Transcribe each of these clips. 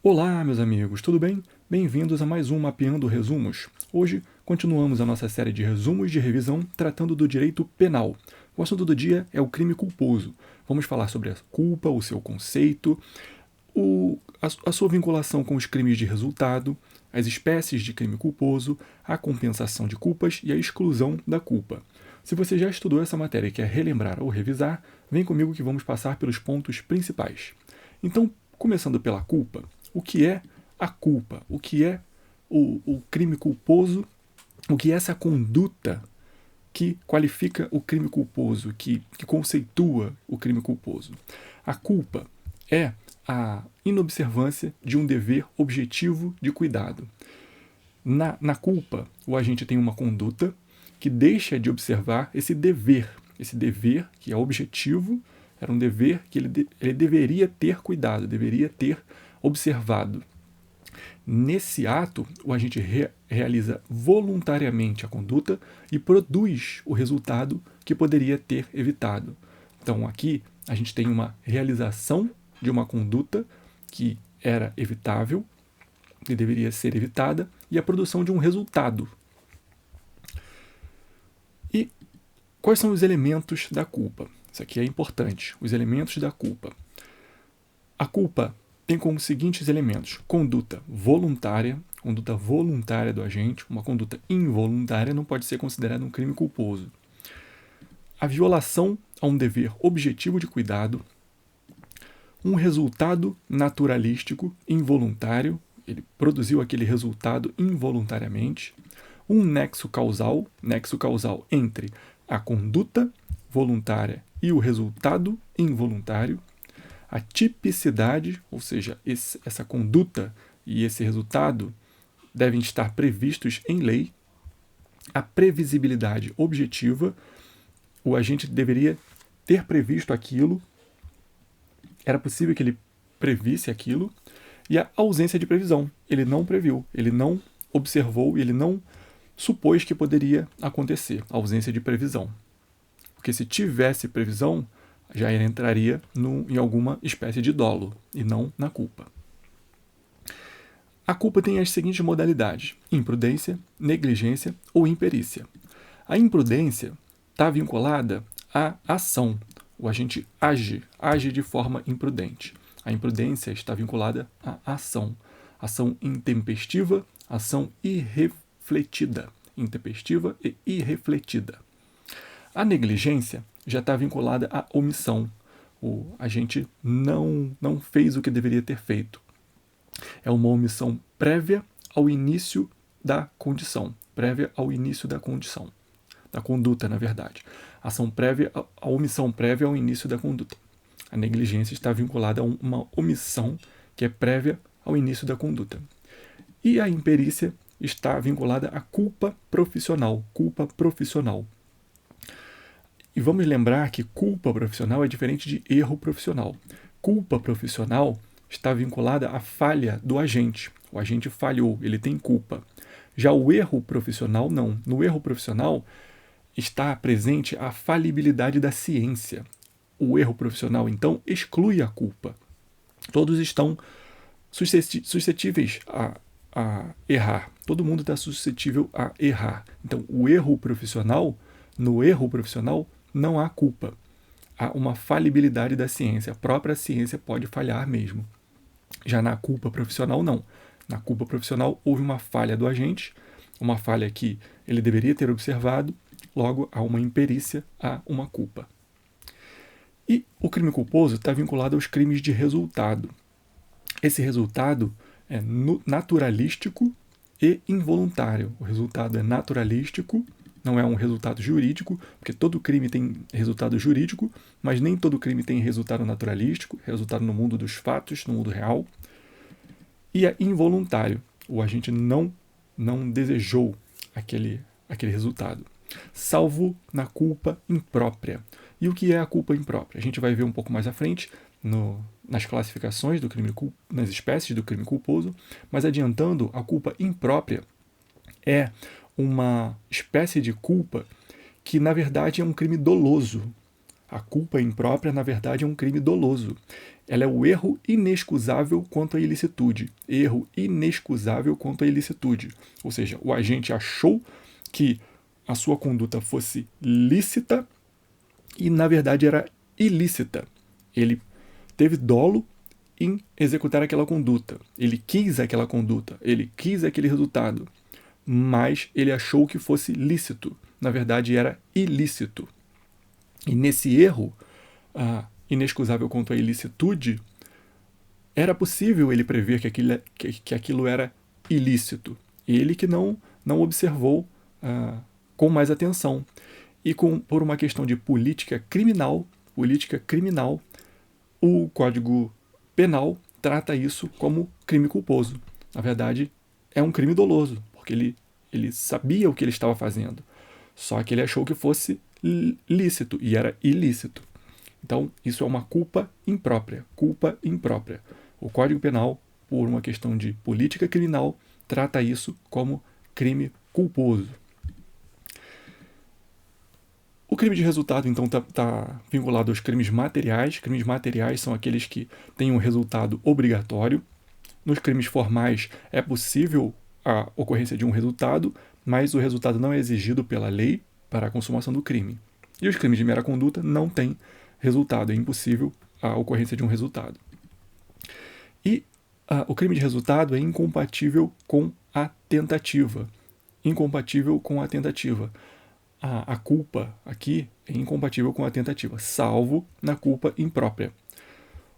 Olá, meus amigos, tudo bem? Bem-vindos a mais um Mapeando Resumos. Hoje, continuamos a nossa série de resumos de revisão tratando do direito penal. O assunto do dia é o crime culposo. Vamos falar sobre a culpa, o seu conceito, a sua vinculação com os crimes de resultado, as espécies de crime culposo, a compensação de culpas e a exclusão da culpa. Se você já estudou essa matéria e quer relembrar ou revisar, vem comigo que vamos passar pelos pontos principais. Então, começando pela culpa, o que é a culpa? O que é o crime culposo? O que é essa conduta que qualifica o crime culposo, que conceitua o crime culposo? A culpa é a inobservância de um dever objetivo de cuidado. Na culpa, o agente tem uma conduta que deixa de observar esse dever que é objetivo, era um dever que ele deveria ter cuidado, deveria ter observado. Nesse ato, o agente realiza voluntariamente a conduta e produz o resultado que poderia ter evitado. Então, aqui, a gente tem uma realização de uma conduta que era evitável, que deveria ser evitada, e a produção de um resultado. E quais são os elementos da culpa? Isso aqui é importante. Os elementos da culpa. A culpa tem como seguintes elementos: conduta voluntária do agente. Uma conduta involuntária não pode ser considerada um crime culposo. A violação a um dever objetivo de cuidado, um resultado naturalístico involuntário, ele produziu aquele resultado involuntariamente, um nexo causal entre a conduta voluntária e o resultado involuntário, a tipicidade, ou seja, essa conduta e esse resultado devem estar previstos em lei, a previsibilidade objetiva, o agente deveria ter previsto aquilo, era possível que ele previsse aquilo, e a ausência de previsão, ele não previu, ele não observou, ele não supôs que poderia acontecer, a ausência de previsão. Porque se tivesse previsão, já entraria em alguma espécie de dolo, e não na culpa. A culpa tem as seguintes modalidades: imprudência, negligência ou imperícia. A imprudência está vinculada à ação. O agente age de forma imprudente. A imprudência está vinculada à ação. Ação intempestiva, ação irrefletida. Intempestiva e irrefletida. A negligência já está vinculada à omissão. O agente não fez o que deveria ter feito. É uma omissão prévia ao início da condição. Prévia ao início da condição. Da conduta, na verdade. A omissão prévia ao início da conduta. A negligência está vinculada a uma omissão que é prévia ao início da conduta. E a imperícia está vinculada à culpa profissional. Culpa profissional. E vamos lembrar que culpa profissional é diferente de erro profissional. Culpa profissional está vinculada à falha do agente. O agente falhou, ele tem culpa. Já o erro profissional, não. No erro profissional está presente a falibilidade da ciência. O erro profissional, então, exclui a culpa. Todos estão suscetíveis a errar. Todo mundo está suscetível a errar. Então, no erro profissional, não há culpa. Há uma falibilidade da ciência. A própria ciência pode falhar mesmo. Já na culpa profissional, não. Na culpa profissional, houve uma falha do agente, uma falha que ele deveria ter observado, logo há uma imperícia, há uma culpa. E o crime culposo está vinculado aos crimes de resultado. Esse resultado é naturalístico e involuntário. O resultado é naturalístico, não é um resultado jurídico, porque todo crime tem resultado jurídico, mas nem todo crime tem resultado naturalístico, resultado no mundo dos fatos, no mundo real. E é involuntário. O agente não desejou aquele resultado, salvo na culpa imprópria. E o que é a culpa imprópria? A gente vai ver um pouco mais à frente nas classificações do crime, nas espécies do crime culposo, mas adiantando, a culpa imprópria é uma espécie de culpa que, na verdade, é um crime doloso. A culpa imprópria, na verdade, é um crime doloso. Ela é o erro inexcusável quanto à ilicitude. Erro inexcusável quanto à ilicitude. Ou seja, o agente achou que a sua conduta fosse lícita e, na verdade, era ilícita. Ele teve dolo em executar aquela conduta. Ele quis aquela conduta. Ele quis aquele resultado. Mas ele achou que fosse lícito. Na verdade, era ilícito. E nesse erro, inexcusável quanto à ilicitude, era possível ele prever que aquilo era ilícito. Ele que não observou com mais atenção. E por uma questão de política criminal, o Código Penal trata isso como crime culposo. Na verdade, é um crime doloso, porque ele sabia o que ele estava fazendo. Só que ele achou que fosse lícito e era ilícito. Então, isso é uma culpa imprópria. Culpa imprópria. O Código Penal, por uma questão de política criminal, trata isso como crime culposo. O crime de resultado, então, está vinculado aos crimes materiais. Crimes materiais são aqueles que têm um resultado obrigatório. Nos crimes formais é possível a ocorrência de um resultado, mas o resultado não é exigido pela lei para a consumação do crime. E os crimes de mera conduta não têm resultado, é impossível a ocorrência de um resultado. E o crime de resultado é incompatível com a tentativa. Incompatível com a tentativa. A culpa aqui é incompatível com a tentativa, salvo na culpa imprópria.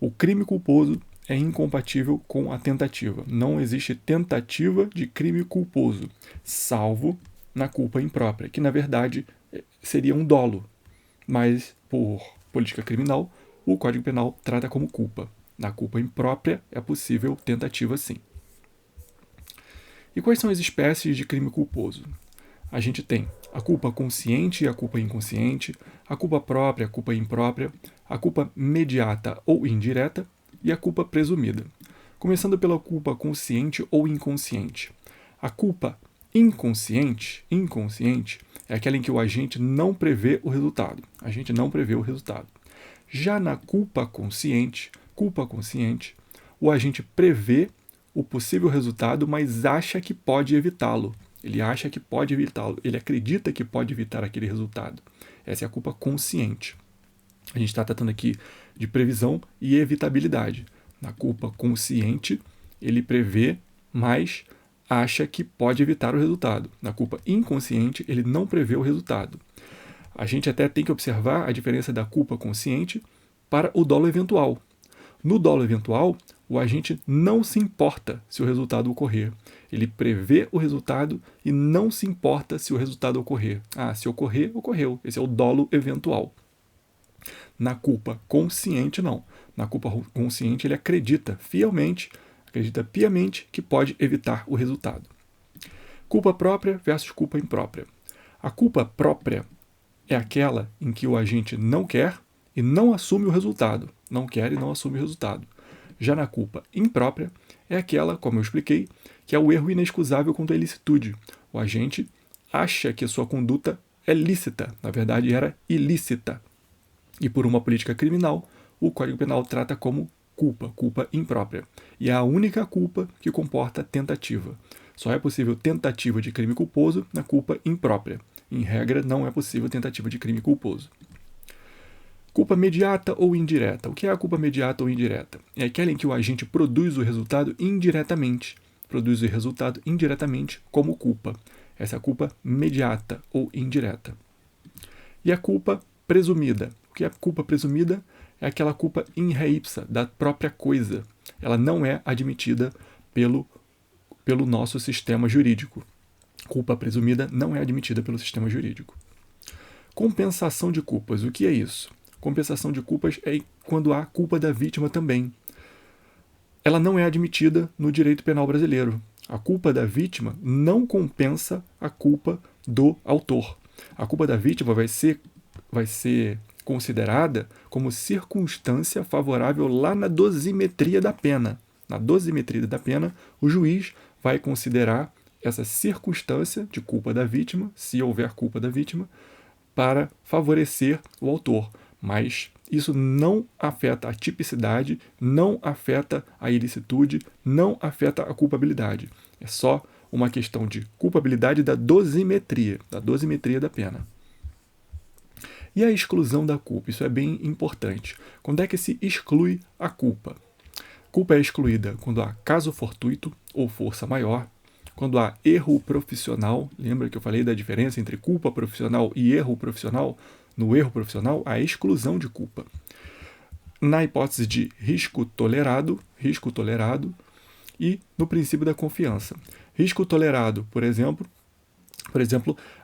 O crime culposo é incompatível com a tentativa. Não existe tentativa de crime culposo, salvo na culpa imprópria, que na verdade seria um dolo. Mas, por política criminal, o Código Penal trata como culpa. Na culpa imprópria é possível tentativa sim. E quais são as espécies de crime culposo? A gente tem a culpa consciente e a culpa inconsciente, a culpa própria, a culpa imprópria, a culpa mediata ou indireta e a culpa presumida. Começando pela culpa consciente ou inconsciente. A culpa inconsciente é aquela em que o agente não prevê o resultado. A gente não prevê o resultado. Já na culpa consciente, o agente prevê o possível resultado, mas acha que pode evitá-lo. Ele acha que pode evitá-lo. Ele acredita que pode evitar aquele resultado. Essa é a culpa consciente. A gente está tratando aqui de previsão e evitabilidade. Na culpa consciente, ele prevê, mas acha que pode evitar o resultado. Na culpa inconsciente, ele não prevê o resultado. A gente até tem que observar a diferença da culpa consciente para o dolo eventual. No dolo eventual, o agente não se importa se o resultado ocorrer. Ele prevê o resultado e não se importa se o resultado ocorrer. Se ocorrer, ocorreu. Esse é o dolo eventual. Na culpa consciente, não. Na culpa consciente, ele acredita piamente que pode evitar o resultado. Culpa própria versus culpa imprópria. A culpa própria é aquela em que o agente não quer e não assume o resultado. Não quer e não assume o resultado. Já na culpa imprópria é aquela, como eu expliquei, que é o erro inexcusável contra a ilicitude. O agente acha que a sua conduta é lícita, na verdade era ilícita. E por uma política criminal, o Código Penal trata como culpa imprópria. E é a única culpa que comporta tentativa. Só é possível tentativa de crime culposo na culpa imprópria. Em regra, não é possível tentativa de crime culposo. Culpa mediata ou indireta. O que é a culpa mediata ou indireta? É aquela em que o agente produz o resultado indiretamente. Produz o resultado indiretamente como culpa. Essa é a culpa mediata ou indireta. E a culpa presumida. O que é a culpa presumida? É aquela culpa in re ipsa, da própria coisa. Ela não é admitida pelo nosso sistema jurídico. Culpa presumida não é admitida pelo sistema jurídico. Compensação de culpas. O que é isso? Compensação de culpas é quando há culpa da vítima também. Ela não é admitida no direito penal brasileiro. A culpa da vítima não compensa a culpa do autor. A culpa da vítima vai ser considerada como circunstância favorável lá na dosimetria da pena. Na dosimetria da pena, o juiz vai considerar essa circunstância de culpa da vítima, se houver culpa da vítima, para favorecer o autor. Mas isso não afeta a tipicidade, não afeta a ilicitude, não afeta a culpabilidade. É só uma questão de culpabilidade da dosimetria da pena. E a exclusão da culpa? Isso é bem importante. Quando é que se exclui a culpa? Culpa é excluída quando há caso fortuito ou força maior, quando há erro profissional. Lembra que eu falei da diferença entre culpa profissional e erro profissional? No erro profissional, há exclusão de culpa. Na hipótese de risco tolerado e no princípio da confiança. Risco tolerado, por exemplo,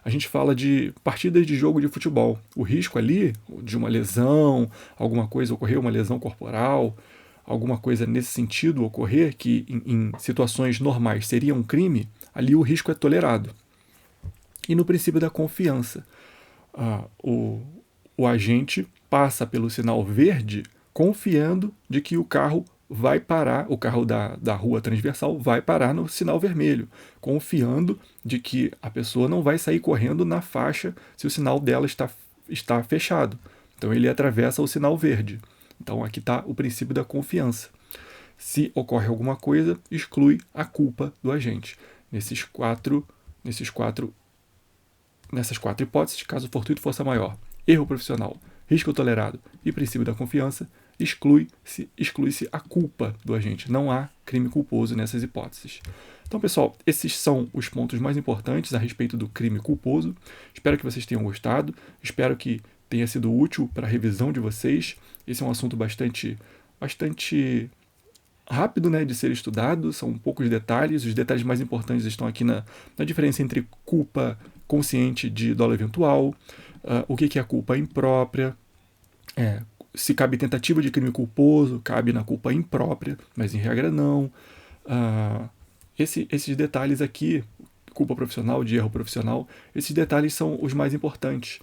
a gente fala de partidas de jogo de futebol. O risco ali de uma lesão, alguma coisa ocorrer, uma lesão corporal, alguma coisa nesse sentido ocorrer, que em situações normais seria um crime, ali o risco é tolerado. E no princípio da confiança, o agente passa pelo sinal verde confiando de que o carro vai parar, o carro da rua transversal vai parar no sinal vermelho, confiando de que a pessoa não vai sair correndo na faixa se o sinal dela está fechado. Então ele atravessa o sinal verde. Então aqui está o princípio da confiança. Se ocorre alguma coisa, exclui a culpa do agente. Nessas quatro hipóteses, caso fortuito força maior, erro profissional, risco tolerado e princípio da confiança, exclui-se a culpa do agente. Não há crime culposo nessas hipóteses. Então, pessoal, esses são os pontos mais importantes a respeito do crime culposo. Espero que vocês tenham gostado. Espero que tenha sido útil para a revisão de vocês. Esse é um assunto bastante rápido, né, de ser estudado. São poucos detalhes. Os detalhes mais importantes estão aqui na diferença entre culpa consciente de dolo eventual, o que é a culpa imprópria, se cabe tentativa de crime culposo, cabe na culpa imprópria, mas em regra não. Esses detalhes aqui, culpa profissional, de erro profissional, esses detalhes são os mais importantes.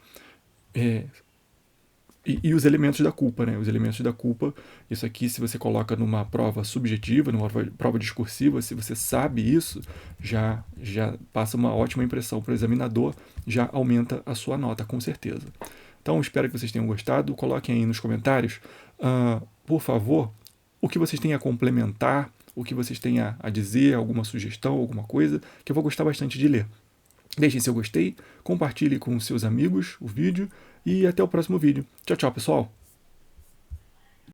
E os elementos da culpa, né? Os elementos da culpa, isso aqui, se você coloca numa prova subjetiva, numa prova discursiva, se você sabe isso, já passa uma ótima impressão para o examinador, já aumenta a sua nota, com certeza. Então, espero que vocês tenham gostado. Coloquem aí nos comentários, por favor, o que vocês têm a complementar, o que vocês têm a dizer, alguma sugestão, alguma coisa, que eu vou gostar bastante de ler. Deixem seu gostei, compartilhe com seus amigos o vídeo e até o próximo vídeo. Tchau, tchau, pessoal!